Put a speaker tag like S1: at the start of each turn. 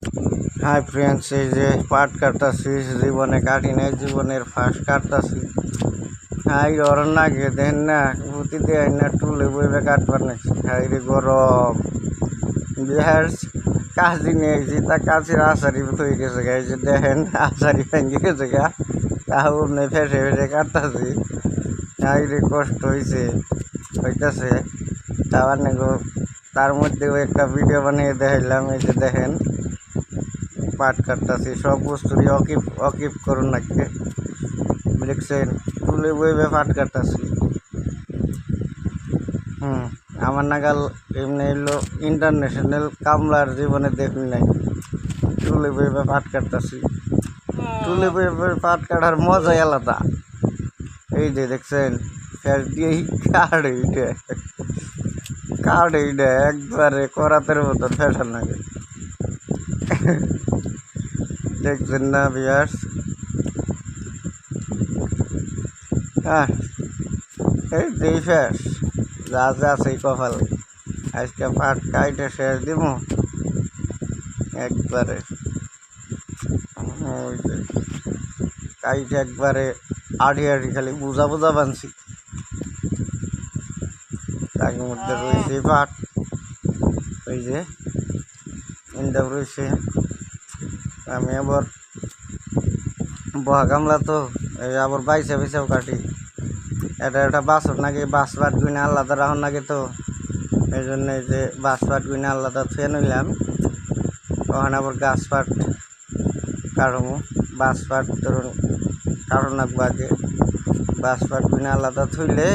S1: Hi friends, এই যে পাট কাটতাছি, জীবনে কাটি নাই, জীবনের ফার্স্ট কাটতাছি। হাই গরম নাগে দেন না, ভূতি দেয় না, টুলে বইবে কাটবার নাকি। হাই রে গরম বিহার কাজি নিয়েছি, তা কাছির আচারি হয়ে গেছে গা। এই যে দেখেন আচারি ভেঙে গেছে গা, তাও নেই ফেসে ফেসে কাটতাছি। হাই রে কষ্ট হইতাছে তার নাকি। তার মধ্যেও একটা ভিডিও বানিয়ে দেখাইলাম। এই যে দেখেন পাট কাটতাছি, সব বস্তুরই অকিপ অকিপ করুন নাকি দেখছেন, তুলে বইবে পাট কাটতাছি। আমার নাগাল এমনি এলো ইন্টারন্যাশনাল কামলার জীবনে দেখুন নাই, তুলে বইবে পাট কাটতাছি। তুলে বইবে পাট কাটার মজাই আলাদা। এই যে দেখছেন ফের দিয়েই কাঠ এইটা একবারে করাতের মতন ফ্যাশন লাগে। দেখছেন না বিয়ার্স? হ্যাঁ, এই যেই ফ্যাস যা যা আছে কপালে, আজকে পাট কাইটে শেষ দিব একবারে। ওই যে কাইটে একবারে আড়ি আড়ি খালি বুঝা বুঝা বানছি। তার মধ্যে রয়েছে পাট, ওই যে ইন্দা রয়েছে। আমি আবার বহা গামলা তো এই আবার বাইসে বাইসেও কাটি। এটা বাসর নাকি বাস পাট গুনে আলাদা রাখুন নাকি, তো এই জন্য এই যে বাস পাট গুনে আলাদা থুয়ে নিলাম। ওখানে আবার গাছ পাট কাটবো। বাস পাট ধরুন কারণ রাখবো আগে, বাস পাট গুনে আলাদা থুইলে